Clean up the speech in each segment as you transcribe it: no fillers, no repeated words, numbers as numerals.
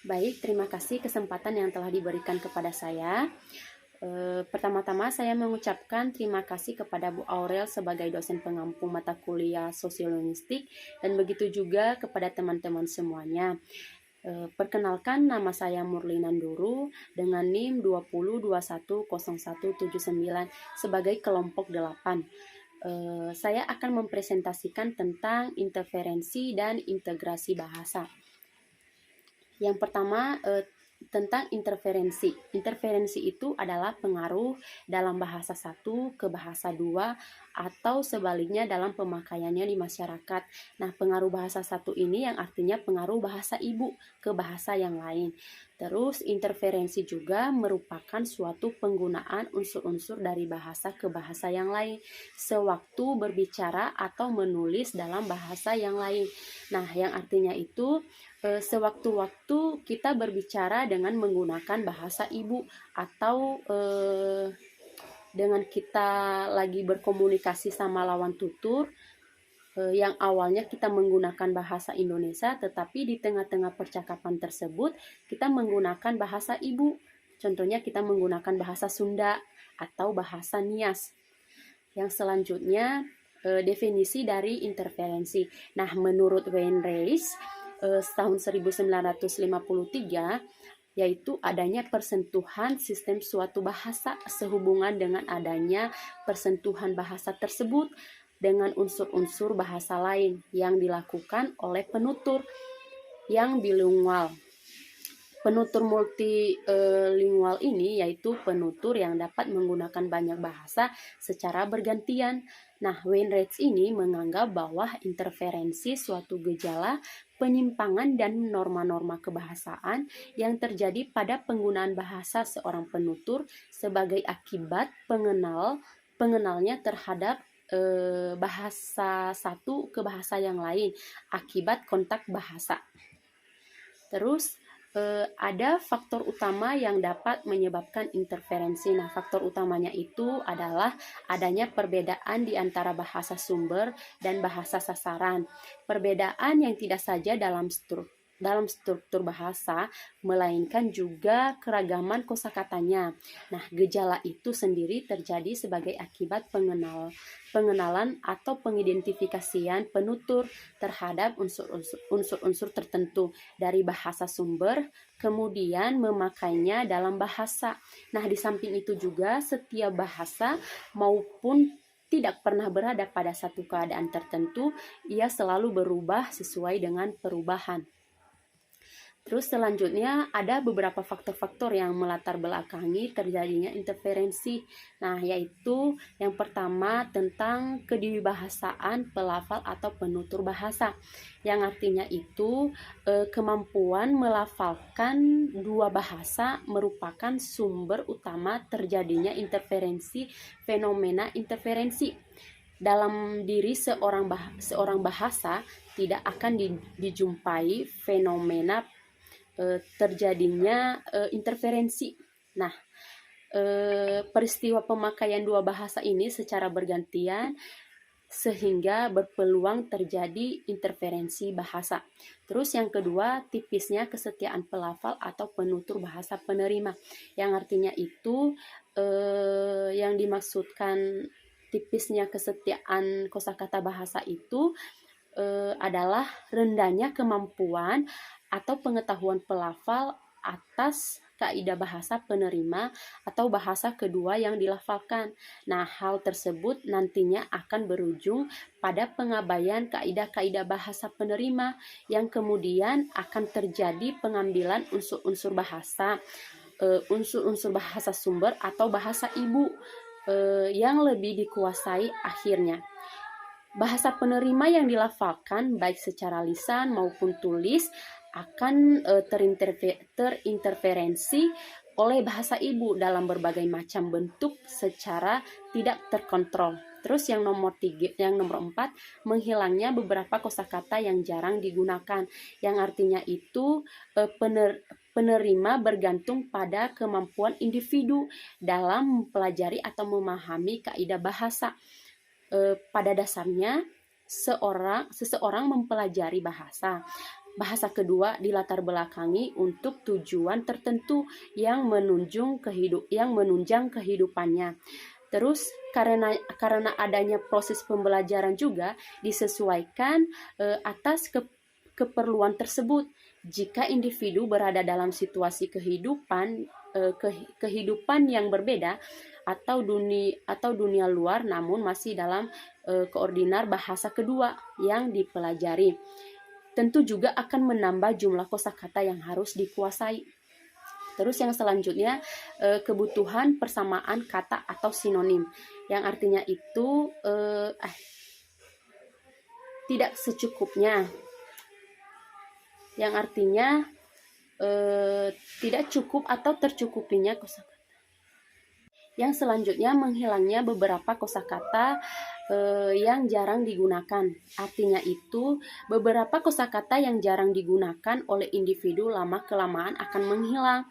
Baik, terima kasih kesempatan yang telah diberikan kepada saya. Pertama-tama saya mengucapkan terima kasih kepada Bu Aurel sebagai dosen pengampu mata kuliah sosiolinguistik dan begitu juga kepada teman-teman semuanya. Perkenalkan, nama saya Murli Nanduru dengan NIM 20210179 sebagai kelompok 8. Saya akan mempresentasikan tentang interferensi dan integrasi bahasa. Yang pertama, tentang interferensi. Interferensi itu adalah pengaruh dalam bahasa satu ke bahasa dua atau sebaliknya dalam pemakaiannya di masyarakat. Nah, pengaruh bahasa satu ini yang artinya pengaruh bahasa ibu ke bahasa yang lain. Terus, interferensi juga merupakan suatu penggunaan unsur-unsur dari bahasa ke bahasa yang lain sewaktu berbicara atau menulis dalam bahasa yang lain. Nah, yang artinya itu sewaktu-waktu kita berbicara dengan menggunakan bahasa ibu atau dengan kita lagi berkomunikasi sama lawan tutur yang awalnya kita menggunakan bahasa Indonesia, tetapi di tengah-tengah percakapan tersebut kita menggunakan bahasa ibu. Contohnya kita menggunakan bahasa Sunda atau bahasa Nias. Yang selanjutnya definisi dari interferensi. Nah, menurut Weinreich tahun 1953 yaitu adanya persentuhan sistem suatu bahasa sehubungan dengan adanya persentuhan bahasa tersebut dengan unsur-unsur bahasa lain yang dilakukan oleh penutur yang bilingual. Penutur multilingual ini yaitu penutur yang dapat menggunakan banyak bahasa secara bergantian. Nah, Weinreich ini menganggap bahwa interferensi suatu gejala penyimpangan dan norma-norma kebahasaan yang terjadi pada penggunaan bahasa seorang penutur sebagai akibat pengenalnya terhadap bahasa satu ke bahasa yang lain akibat kontak bahasa. Terus ada faktor utama yang dapat menyebabkan interferensi. Nah, faktor utamanya itu adalah adanya perbedaan di antara bahasa sumber dan bahasa sasaran. Perbedaan yang tidak saja dalam struktur bahasa, melainkan juga keragaman kosakatanya. Nah, gejala itu sendiri terjadi sebagai akibat pengenalan atau pengidentifikasian penutur terhadap unsur-unsur tertentu dari bahasa sumber, kemudian memakainya dalam bahasa. Nah, di samping itu juga setiap bahasa maupun tidak pernah berada pada satu keadaan tertentu, ia selalu berubah sesuai dengan perubahan. Terus selanjutnya ada beberapa faktor-faktor yang melatar belakangi terjadinya interferensi. Nah, yaitu yang pertama tentang kedewibahasaan pelafal atau penutur bahasa. Yang artinya itu kemampuan melafalkan dua bahasa merupakan sumber utama terjadinya interferensi, fenomena interferensi. Dalam diri seorang bahasa tidak akan dijumpai fenomena terjadinya interferensi. Nah, peristiwa pemakaian dua bahasa ini secara bergantian sehingga berpeluang terjadi interferensi bahasa. Terus yang kedua, tipisnya kesetiaan pelafal atau penutur bahasa penerima. Yang artinya itu yang dimaksudkan tipisnya kesetiaan kosakata bahasa itu adalah rendahnya kemampuan atau pengetahuan pelafal atas kaidah bahasa penerima atau bahasa kedua yang dilafalkan. Nah, hal tersebut nantinya akan berujung pada pengabaian kaidah-kaidah bahasa penerima yang kemudian akan terjadi pengambilan unsur-unsur bahasa sumber atau bahasa ibu yang lebih dikuasai akhirnya. Bahasa penerima yang dilafalkan baik secara lisan maupun tulis akan terinterferensi oleh bahasa ibu dalam berbagai macam bentuk secara tidak terkontrol. Terus yang nomor 4, menghilangnya beberapa kosakata yang jarang digunakan, yang artinya itu penerima bergantung pada kemampuan individu dalam mempelajari atau memahami kaidah bahasa. Pada dasarnya seseorang mempelajari bahasa bahasa kedua dilatar belakangi untuk tujuan tertentu yang menunjang kehidupannya. Terus karena adanya proses pembelajaran juga disesuaikan atas keperluan tersebut. Jika individu berada dalam situasi kehidupan yang berbeda atau dunia luar, namun masih dalam koordinar bahasa kedua yang dipelajari, tentu juga akan menambah jumlah kosakata yang harus dikuasai. Terus yang selanjutnya kebutuhan persamaan kata atau sinonim, yang artinya itu tidak secukupnya, yang artinya tidak cukup atau tercukupinya kosakata. Yang selanjutnya menghilangnya beberapa kosakata yang jarang digunakan. Artinya itu beberapa kosakata yang jarang digunakan oleh individu lama-kelamaan akan menghilang.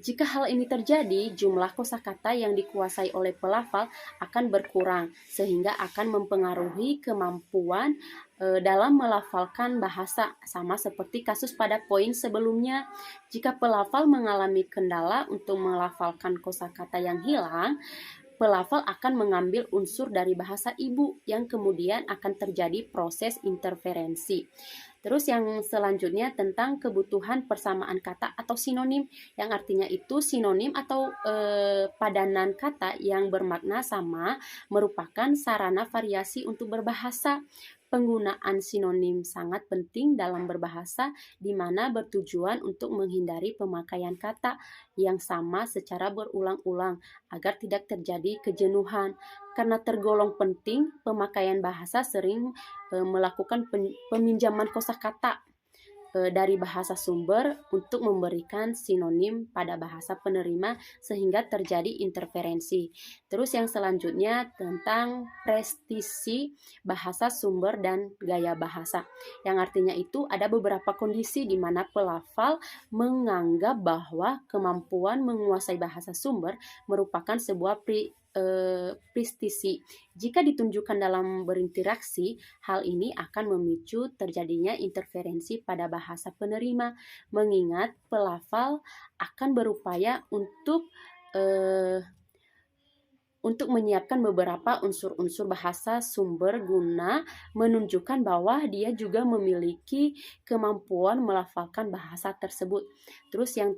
Jika hal ini terjadi, jumlah kosakata yang dikuasai oleh pelafal akan berkurang, sehingga akan mempengaruhi kemampuan dalam melafalkan bahasa, sama seperti kasus pada poin sebelumnya. Jika pelafal mengalami kendala untuk melafalkan kosakata yang hilang, pelafal akan mengambil unsur dari bahasa ibu yang kemudian akan terjadi proses interferensi. Terus yang selanjutnya tentang kebutuhan persamaan kata atau sinonim, yang artinya itu sinonim atau padanan kata yang bermakna sama merupakan sarana variasi untuk berbahasa. Penggunaan sinonim sangat penting dalam berbahasa, di mana bertujuan untuk menghindari pemakaian kata yang sama secara berulang-ulang agar tidak terjadi kejenuhan. Karena tergolong penting, pemakaian bahasa sering melakukan peminjaman kosakata dari bahasa sumber untuk memberikan sinonim pada bahasa penerima sehingga terjadi interferensi. Terus yang selanjutnya tentang prestisi bahasa sumber dan gaya bahasa, yang artinya itu ada beberapa kondisi di mana pelafal menganggap bahwa kemampuan menguasai bahasa sumber merupakan sebuah prestisi. Jika ditunjukkan dalam berinteraksi, hal ini akan memicu terjadinya interferensi pada bahasa penerima, mengingat pelafal akan berupaya untuk menyiapkan beberapa unsur-unsur bahasa sumber guna menunjukkan bahwa dia juga memiliki kemampuan melafalkan bahasa tersebut. Terus yang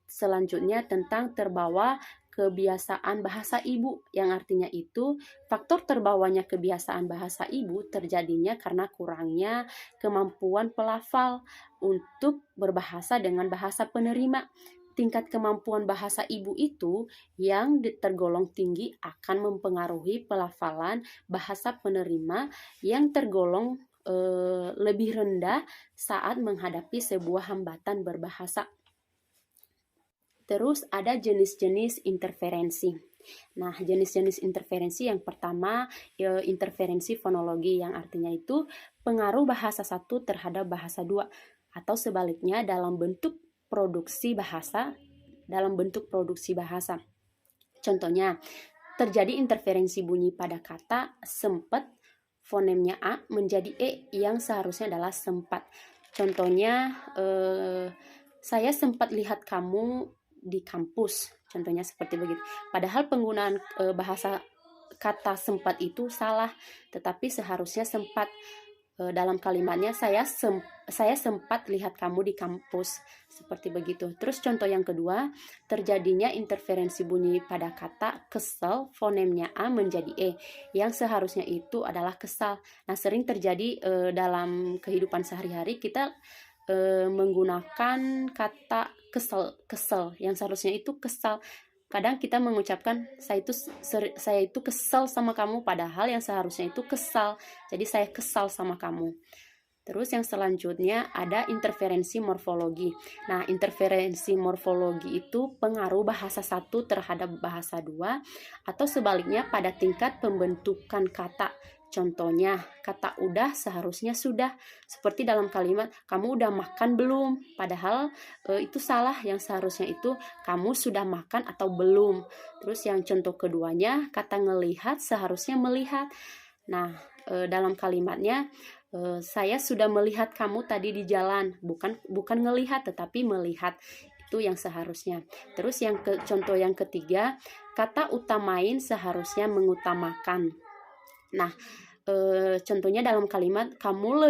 selanjutnya tentang terbawa kebiasaan bahasa ibu, yang artinya itu faktor terbawanya kebiasaan bahasa ibu terjadinya karena kurangnya kemampuan pelafal untuk berbahasa dengan bahasa penerima. Tingkat kemampuan bahasa ibu itu yang tergolong tinggi akan mempengaruhi pelafalan bahasa penerima yang tergolong lebih rendah saat menghadapi sebuah hambatan berbahasa. Terus ada jenis-jenis interferensi. Nah, jenis-jenis interferensi yang pertama interferensi fonologi, yang artinya itu pengaruh bahasa satu terhadap bahasa dua atau sebaliknya dalam bentuk produksi bahasa. Contohnya, terjadi interferensi bunyi pada kata sempat, fonemnya A menjadi E yang seharusnya adalah sempat. Contohnya, saya sempat lihat kamu di kampus, contohnya seperti begitu. Padahal penggunaan bahasa kata sempat itu salah, tetapi seharusnya sempat. Dalam kalimatnya saya sempat lihat kamu di kampus, seperti begitu. Terus contoh yang kedua, terjadinya interferensi bunyi pada kata kesal, fonemnya A menjadi E yang seharusnya itu adalah kesal. Nah, sering terjadi dalam kehidupan sehari-hari kita menggunakan kata kesel yang seharusnya itu kesal. Kadang kita mengucapkan saya itu kesal sama kamu, padahal yang seharusnya itu kesal. Jadi saya kesal sama kamu. Terus yang selanjutnya ada interferensi morfologi. Nah, interferensi morfologi itu pengaruh bahasa satu terhadap bahasa dua atau sebaliknya pada tingkat pembentukan kata. Contohnya, kata udah seharusnya sudah. Seperti dalam kalimat, kamu udah makan belum? Padahal itu salah, yang seharusnya itu kamu sudah makan atau belum. Terus yang contoh keduanya, kata ngelihat seharusnya melihat. Nah, dalam kalimatnya, Saya sudah melihat kamu tadi di jalan, bukan ngelihat tetapi melihat, itu yang seharusnya. Terus contoh yang ketiga, kata utamain seharusnya mengutamakan. Nah, contohnya dalam kalimat, kamu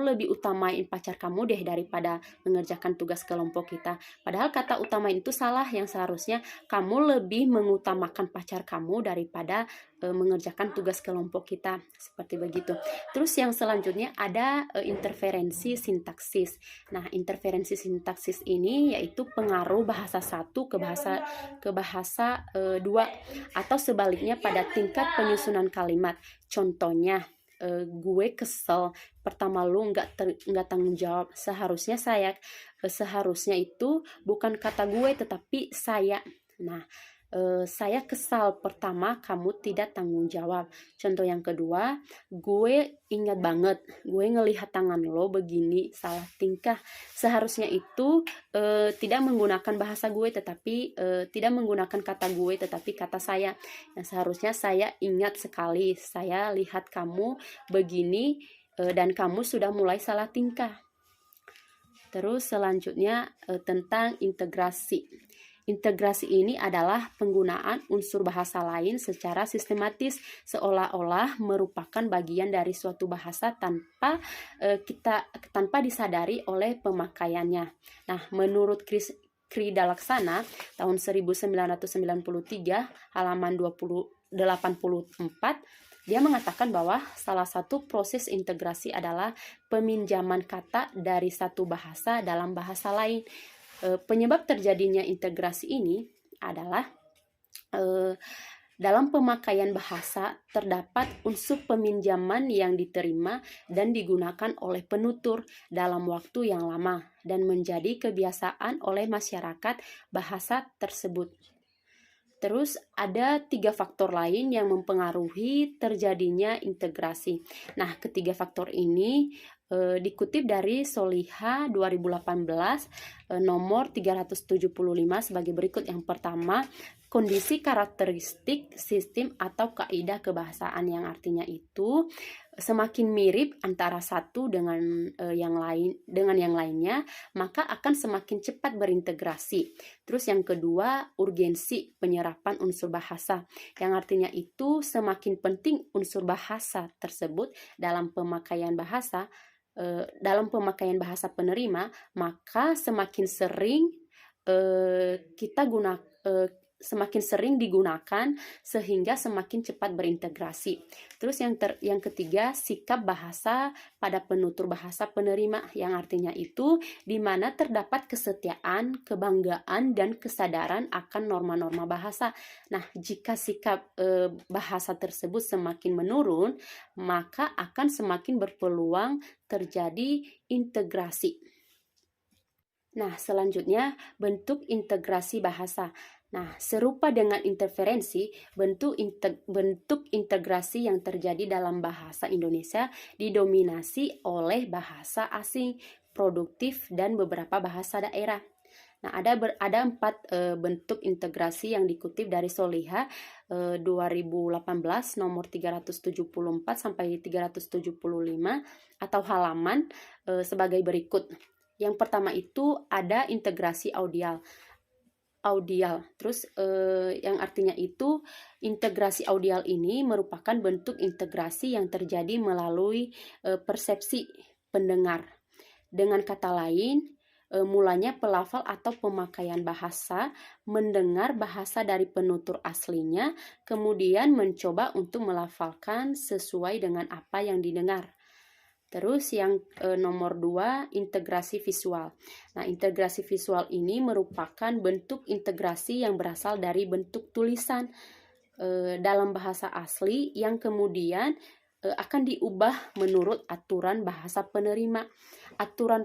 lebih utamain pacar kamu deh daripada mengerjakan tugas kelompok kita. Padahal kata utamain itu salah, yang seharusnya kamu lebih mengutamakan pacar kamu daripada mengerjakan tugas kelompok kita, seperti begitu. Terus yang selanjutnya ada interferensi sintaksis. Nah, interferensi sintaksis ini yaitu pengaruh bahasa satu ke bahasa dua, atau sebaliknya pada tingkat penyusunan kalimat. Contohnya, gue kesel, pertama lu nggak tanggung jawab. Seharusnya itu bukan kata gue tetapi saya. Nah, saya kesal, pertama kamu tidak tanggung jawab. Contoh yang kedua, gue ingat banget, gue ngelihat tangan lo begini, salah tingkah. Seharusnya itu tidak menggunakan bahasa gue tetapi tidak menggunakan kata gue tetapi kata saya. Yang seharusnya saya ingat sekali, saya lihat kamu begini dan kamu sudah mulai salah tingkah. Terus selanjutnya tentang integrasi. Integrasi ini adalah penggunaan unsur bahasa lain secara sistematis, seolah-olah merupakan bagian dari suatu bahasa tanpa disadari oleh pemakaiannya. Nah, menurut Krida Laksana tahun 1993 halaman 84, dia mengatakan bahwa salah satu proses integrasi adalah peminjaman kata dari satu bahasa dalam bahasa lain. Penyebab terjadinya integrasi ini adalah dalam pemakaian bahasa terdapat unsur peminjaman yang diterima dan digunakan oleh penutur dalam waktu yang lama dan menjadi kebiasaan oleh masyarakat bahasa tersebut. Terus ada 3 faktor lain yang mempengaruhi terjadinya integrasi. Nah, ketiga faktor ini dikutip dari Soliha 2018 nomor 375 sebagai berikut. Yang pertama, kondisi karakteristik sistem atau kaidah kebahasaan, yang artinya itu semakin mirip antara satu dengan yang lainnya, maka akan semakin cepat berintegrasi. Terus yang kedua, urgensi penyerapan unsur bahasa, yang artinya itu semakin penting unsur bahasa tersebut dalam pemakaian bahasa penerima, maka semakin sering digunakan sehingga semakin cepat berintegrasi. Terus yang ketiga, sikap bahasa pada penutur bahasa penerima, yang artinya itu di mana terdapat kesetiaan, kebanggaan, dan kesadaran akan norma-norma bahasa. Nah, jika sikap bahasa tersebut semakin menurun, maka akan semakin berpeluang terjadi integrasi. Nah, selanjutnya bentuk integrasi bahasa. Nah, serupa dengan interferensi, bentuk integrasi yang terjadi dalam bahasa Indonesia didominasi oleh bahasa asing, produktif, dan beberapa bahasa daerah. Nah, ada 4 bentuk integrasi yang dikutip dari Soliha 2018 nomor 374 sampai 375 atau halaman sebagai berikut. Yang pertama itu ada integrasi audial. Terus yang artinya itu integrasi audial ini merupakan bentuk integrasi yang terjadi melalui persepsi pendengar. Dengan kata lain, mulanya pelafal atau pemakaian bahasa mendengar bahasa dari penutur aslinya, kemudian mencoba untuk melafalkan sesuai dengan apa yang didengar. Terus yang nomor 2, integrasi visual. Nah, integrasi visual ini merupakan bentuk integrasi yang berasal dari bentuk tulisan dalam bahasa asli yang kemudian akan diubah menurut aturan bahasa penerima. Aturan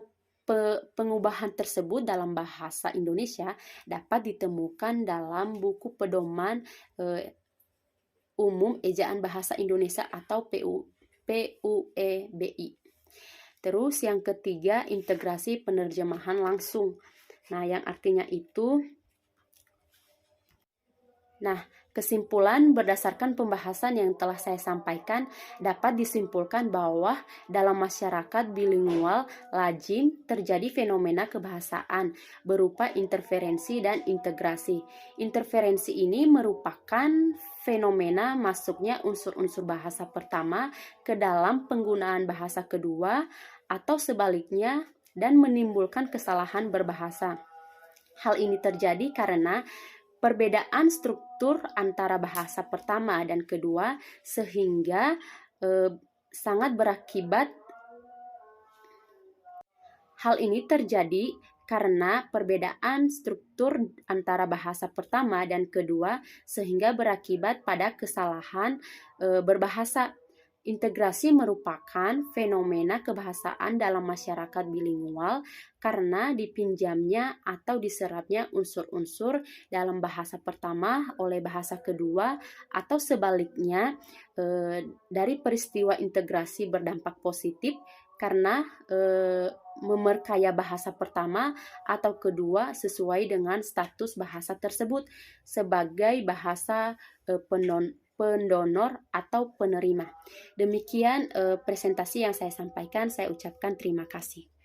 pengubahan tersebut dalam bahasa Indonesia dapat ditemukan dalam buku pedoman umum ejaan bahasa Indonesia atau PUEBI. Terus yang ketiga, integrasi penerjemahan langsung. Nah, yang artinya itu, Kesimpulan berdasarkan pembahasan yang telah saya sampaikan, dapat disimpulkan bahwa dalam masyarakat bilingual lazim terjadi fenomena kebahasaan berupa interferensi dan integrasi. Interferensi ini merupakan fenomena masuknya unsur-unsur bahasa pertama ke dalam penggunaan bahasa kedua atau sebaliknya dan menimbulkan kesalahan berbahasa. Hal ini terjadi karena perbedaan struktur antara bahasa pertama dan kedua sehingga sangat berakibat. Hal ini terjadi karena perbedaan struktur antara bahasa pertama dan kedua sehingga berakibat pada kesalahan berbahasa. Integrasi merupakan fenomena kebahasaan dalam masyarakat bilingual karena dipinjamnya atau diserapnya unsur-unsur dalam bahasa pertama oleh bahasa kedua atau sebaliknya. Dari peristiwa integrasi berdampak positif karena memerkaya bahasa pertama atau kedua sesuai dengan status bahasa tersebut sebagai bahasa pendonor atau penerima. Demikian presentasi yang saya sampaikan. Saya ucapkan terima kasih.